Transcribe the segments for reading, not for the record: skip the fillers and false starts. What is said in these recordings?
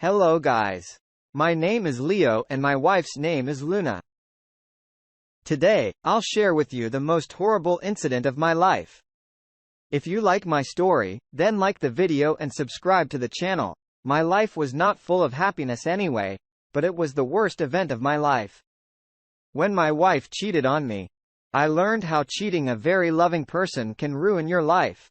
Hello guys. My name is Leo and my wife's name is Luna. Today, I'll share with you the most horrible incident of my life. If you like my story, then like the video and subscribe to the channel. My life was not full of happiness anyway, but it was the worst event of my life. When my wife cheated on me, I learned how cheating a very loving person can ruin your life.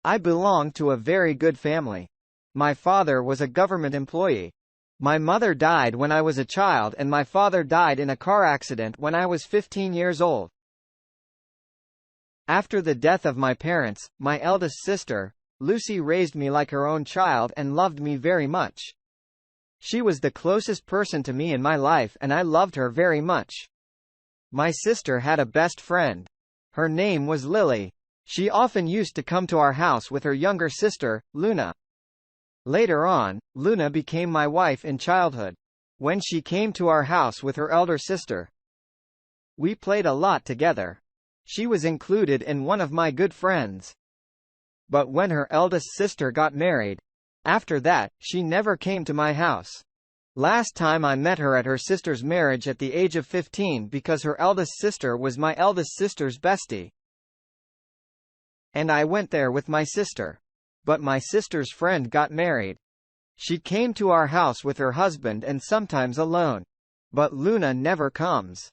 I belonged to a very good family. My father was a government employee. My mother died when I was a child and my father died in a car accident when I was 15 years old. After the death of my parents, my eldest sister, Lucy, raised me like her own child and loved me very much. She was the closest person to me in my life and I loved her very much. My sister had a best friend. Her name was Lily. She often used to come to our house with her younger sister, Luna. Later on, Luna became my wife in childhood. When she came to our house with her elder sister, we played a lot together. She was included in one of my good friends. But when her eldest sister got married, after that, she never came to my house. Last time I met her at her sister's marriage at the age of 15 because her eldest sister was my eldest sister's bestie. And I went there with my sister. But my sister's friend got married. She came to our house with her husband and sometimes alone. But Luna never comes.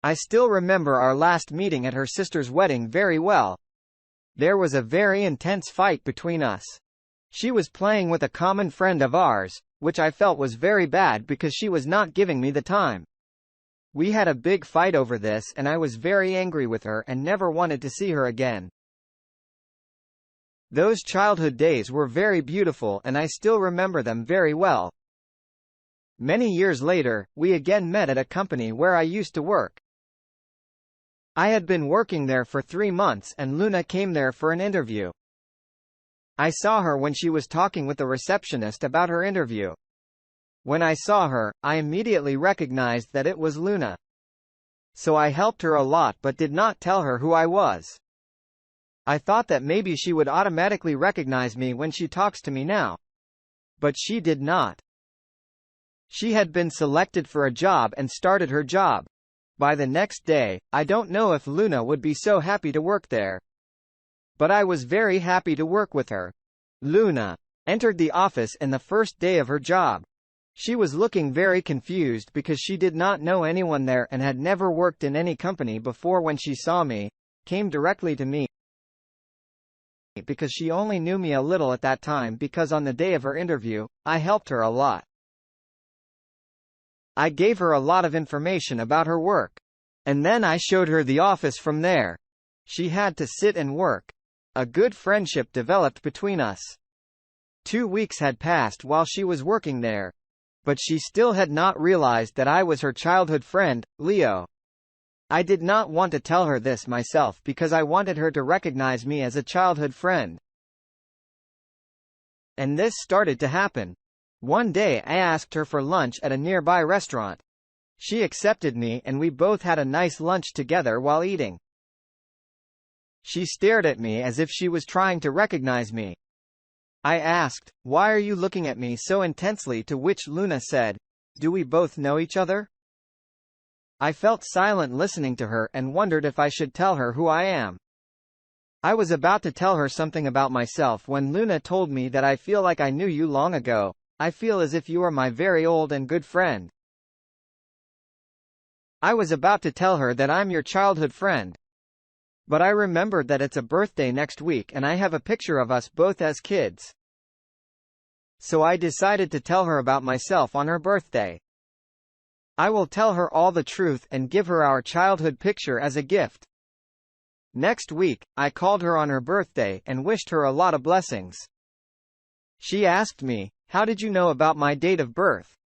I still remember our last meeting at her sister's wedding very well. There was a very intense fight between us. She was playing with a common friend of ours, which I felt was very bad because she was not giving me the time. We had a big fight over this and I was very angry with her and never wanted to see her again. Those childhood days were very beautiful and I still remember them very well. Many years later, we again met at a company where I used to work. I had been working there for 3 months and Luna came there for an interview. I saw her when she was talking with the receptionist about her interview. When I saw her, I immediately recognized that it was Luna. So I helped her a lot but did not tell her who I was. I thought that maybe she would automatically recognize me when she talks to me now. But she did not. She had been selected for a job and started her job. By the next day, I don't know if Luna would be so happy to work there. But I was very happy to work with her. Luna entered the office in the first day of her job. She was looking very confused because she did not know anyone there and had never worked in any company before. When she saw me, came directly to me. Because she only knew me a little at that time because on the day of her interview, I helped her a lot. I gave her a lot of information about her work. And then I showed her the office from there. She had to sit and work. A good friendship developed between us. 2 weeks had passed while she was working there. But she still had not realized that I was her childhood friend, Leo. I did not want to tell her this myself because I wanted her to recognize me as a childhood friend. And this started to happen. One day I asked her for lunch at a nearby restaurant. She accepted me and we both had a nice lunch together while eating. She stared at me as if she was trying to recognize me. I asked, "Why are you looking at me so intensely?" To which Luna said, "Do we both know each other?" I felt silent listening to her and wondered if I should tell her who I am. I was about to tell her something about myself when Luna told me that I feel like I knew you long ago. I feel as if you are my very old and good friend. I was about to tell her that I'm your childhood friend. But I remembered that it's a birthday next week and I have a picture of us both as kids. So I decided to tell her about myself on her birthday. I will tell her all the truth and give her our childhood picture as a gift. Next week, I called her on her birthday and wished her a lot of blessings. She asked me, "How did you know about my date of birth?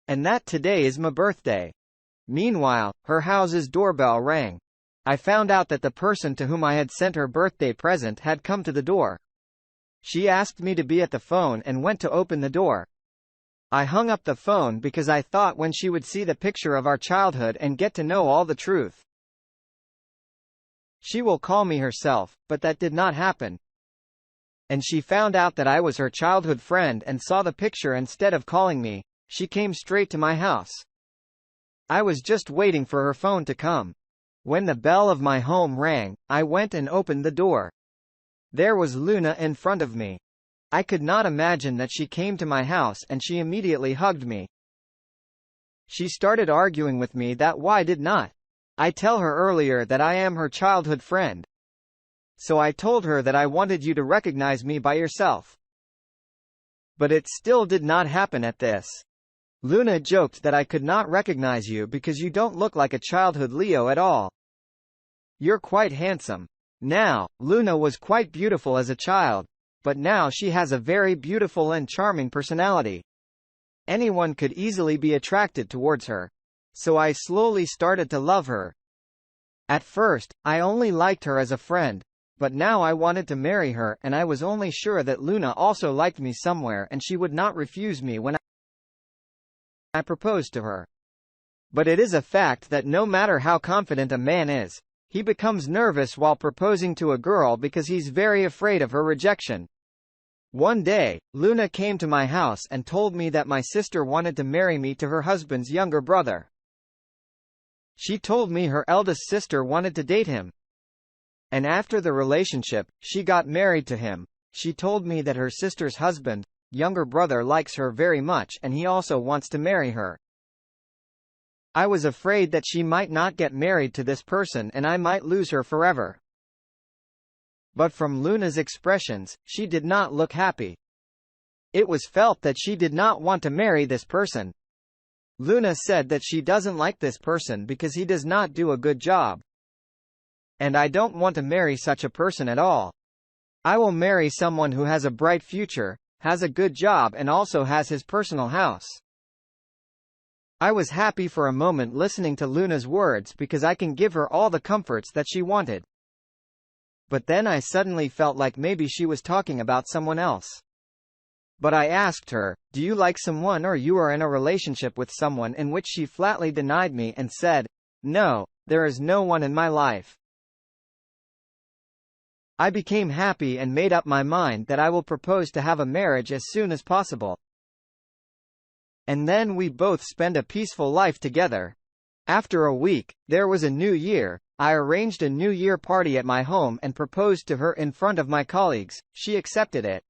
And that today is my birthday?" Meanwhile, her house's doorbell rang. I found out that the person to whom I had sent her birthday present had come to the door. She asked me to be at the phone and went to open the door. I hung up the phone because I thought when she would see the picture of our childhood and get to know all the truth. She will call me herself, but that did not happen. And she found out that I was her childhood friend and saw the picture. Instead of calling me, she came straight to my house. I was just waiting for her phone to come. When the bell of my home rang, I went and opened the door. There was Luna in front of me. I could not imagine that she came to my house, and she immediately hugged me. She started arguing with me that why did not I tell her earlier that I am her childhood friend. So I told her that I wanted you to recognize me by yourself. But it still did not happen at this. Luna joked that I could not recognize you because you don't look like a childhood Leo at all. You're quite handsome. Now, Luna was quite beautiful as a child, but now she has a very beautiful and charming personality. Anyone could easily be attracted towards her. So I slowly started to love her. At first, I only liked her as a friend, but now I wanted to marry her, and I was only sure that Luna also liked me somewhere and she would not refuse me when I proposed to her. But it is a fact that no matter how confident a man is, he becomes nervous while proposing to a girl because he's very afraid of her rejection. One day, Luna came to my house and told me that my sister wanted to marry me to her husband's younger brother. She told me her eldest sister wanted to date him. And after the relationship, she got married to him. She told me that her sister's husband, younger brother, likes her very much and he also wants to marry her. I was afraid that she might not get married to this person and I might lose her forever. But from Luna's expressions, she did not look happy. It was felt that she did not want to marry this person. Luna said that she doesn't like this person because he does not do a good job. And I don't want to marry such a person at all. I will marry someone who has a bright future, has a good job and also has his personal house. I was happy for a moment listening to Luna's words because I can give her all the comforts that she wanted. But then I suddenly felt like maybe she was talking about someone else. But I asked her, "Do you like someone or you are in a relationship with someone?" in which she flatly denied me and said, "No, there is no one in my life." I became happy and made up my mind that I will propose to have a marriage as soon as possible. And then we both spend a peaceful life together. After a week, there was a new year. I arranged a New Year party at my home and proposed to her in front of my colleagues. She accepted it.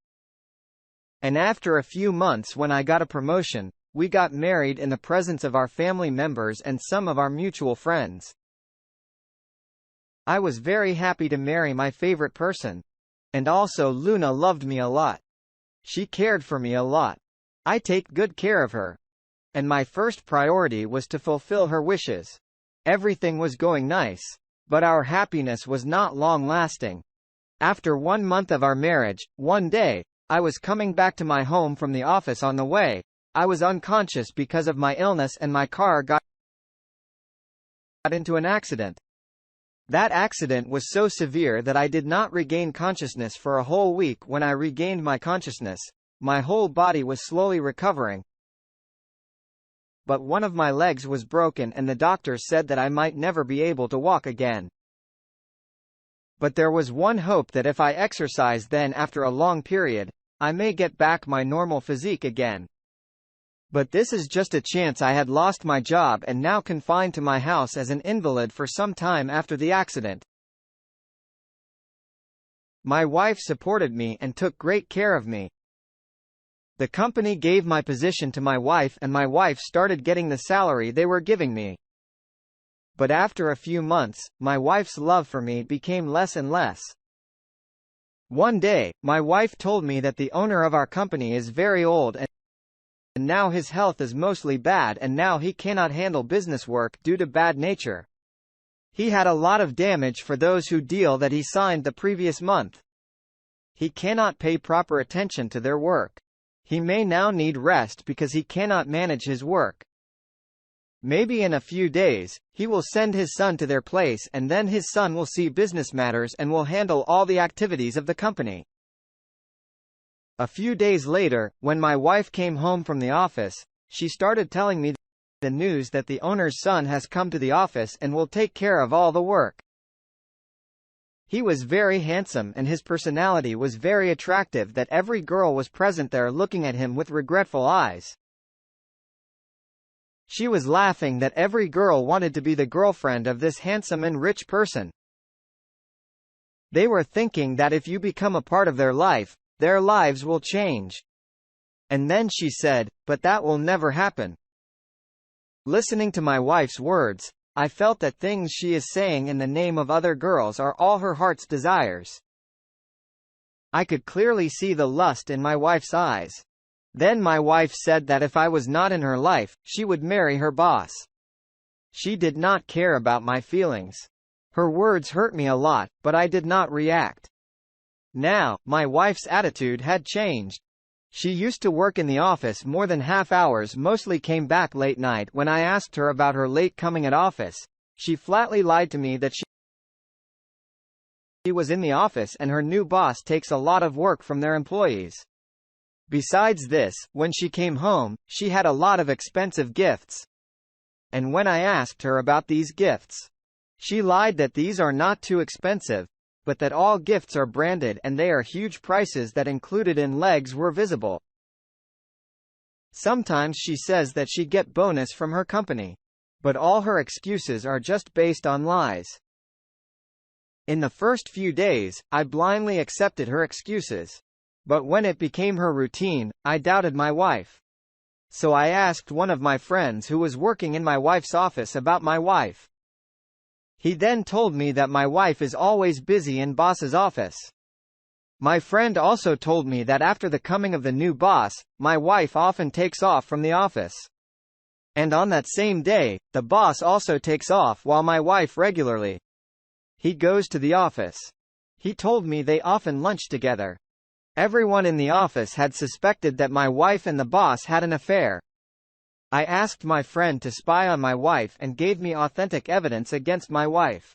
And after a few months, when I got a promotion, we got married in the presence of our family members and some of our mutual friends. I was very happy to marry my favorite person. And also Luna loved me a lot. She cared for me a lot. I take good care of her. And my first priority was to fulfill her wishes. Everything was going nice. But our happiness was not long-lasting. After 1 month of our marriage, one day, I was coming back to my home from the office. On the way, I was unconscious because of my illness and my car got into an accident. That accident was so severe that I did not regain consciousness for a whole week. When I regained my consciousness, my whole body was slowly recovering. But one of my legs was broken and the doctors said that I might never be able to walk again. But there was one hope that if I exercise then after a long period, I may get back my normal physique again. But this is just a chance. I had lost my job and now confined to my house as an invalid for some time after the accident. My wife supported me and took great care of me. The company gave my position to my wife and my wife started getting the salary they were giving me. But after a few months, my wife's love for me became less and less. One day, my wife told me that the owner of our company is very old and now his health is mostly bad and now he cannot handle business work due to bad nature. He had a lot of damage for those who deal that he signed the previous month. He cannot pay proper attention to their work. He may now need rest because he cannot manage his work. Maybe in a few days, he will send his son to their place and then his son will see business matters and will handle all the activities of the company. A few days later, when my wife came home from the office, she started telling me the news that the owner's son has come to the office and will take care of all the work. He was very handsome and his personality was very attractive that every girl was present there looking at him with regretful eyes. She was laughing that every girl wanted to be the girlfriend of this handsome and rich person. They were thinking that if you become a part of their lives will change. And then she said, but that will never happen. Listening to my wife's words, I felt that things she is saying in the name of other girls are all her heart's desires. I could clearly see the lust in my wife's eyes. Then my wife said that if I was not in her life, she would marry her boss. She did not care about my feelings. Her words hurt me a lot, but I did not react. Now, my wife's attitude had changed. She used to work in the office more than half hours, mostly came back late night. When I asked her about her late coming at office, she flatly lied to me that she was in the office and her new boss takes a lot of work from their employees. Besides this, when she came home, she had a lot of expensive gifts. And when I asked her about these gifts, she lied that these are not too expensive, but that all gifts are branded and they are huge prices that included in legs were visible. Sometimes she says that she get bonus from her company. But all her excuses are just based on lies. In the first few days, I blindly accepted her excuses. But when it became her routine, I doubted my wife. So I asked one of my friends who was working in my wife's office about my wife. He then told me that my wife is always busy in boss's office. My friend also told me that after the coming of the new boss, my wife often takes off from the office. And on that same day, the boss also takes off while my wife regularly. He goes to the office. He told me they often lunch together. Everyone in the office had suspected that my wife and the boss had an affair. I asked my friend to spy on my wife and gave me authentic evidence against my wife.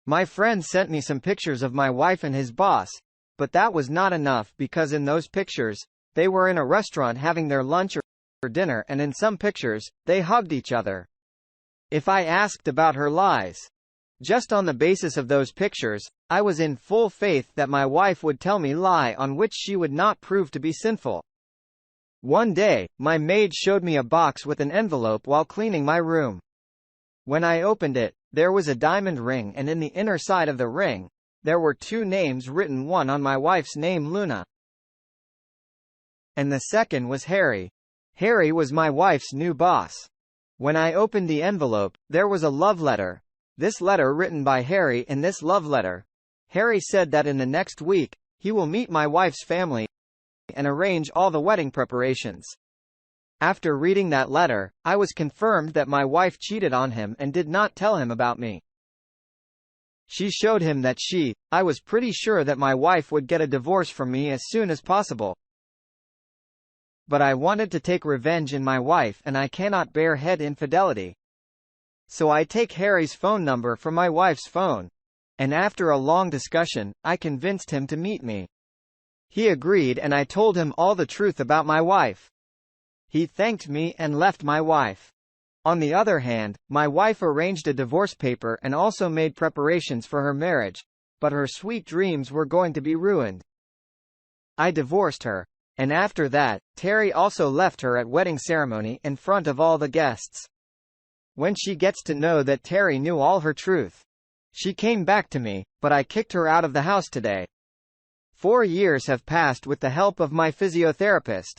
My friend sent me some pictures of my wife and his boss, but that was not enough because in those pictures, they were in a restaurant having their lunch or dinner and in some pictures, they hugged each other. If I asked about her lies, just on the basis of those pictures, I was in full faith that my wife would tell me lie on which she would not prove to be sinful. One day, my maid showed me a box with an envelope while cleaning my room. When I opened it, there was a diamond ring and in the inner side of the ring, there were two names written, one on my wife's name Luna, and the second was Harry. Harry was my wife's new boss. When I opened the envelope, there was a love letter. This letter written by Harry. In this love letter, Harry said that in the next week, he will meet my wife's family and arrange all the wedding preparations. After reading that letter, I was confirmed that my wife cheated on him and did not tell him about me. She showed him that I was pretty sure that my wife would get a divorce from me as soon as possible. But I wanted to take revenge in my wife and I cannot bear head infidelity. So I take Harry's phone number from my wife's phone. And after a long discussion, I convinced him to meet me. He agreed and I told him all the truth about my wife. He thanked me and left my wife. On the other hand, my wife arranged a divorce paper and also made preparations for her marriage, but her sweet dreams were going to be ruined. I divorced her. And after that, Terry also left her at wedding ceremony in front of all the guests. When she gets to know that Terry knew all her truth, she came back to me, but I kicked her out of the house today. 4 years have passed with the help of my physiotherapist.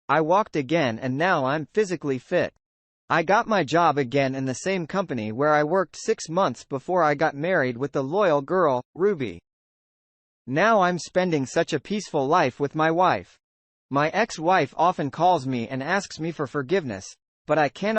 I walked again and now I'm physically fit. I got my job again in the same company where I worked 6 months before I got married with the loyal girl, Ruby. Now I'm spending such a peaceful life with my wife. My ex-wife often calls me and asks me for forgiveness, but I cannot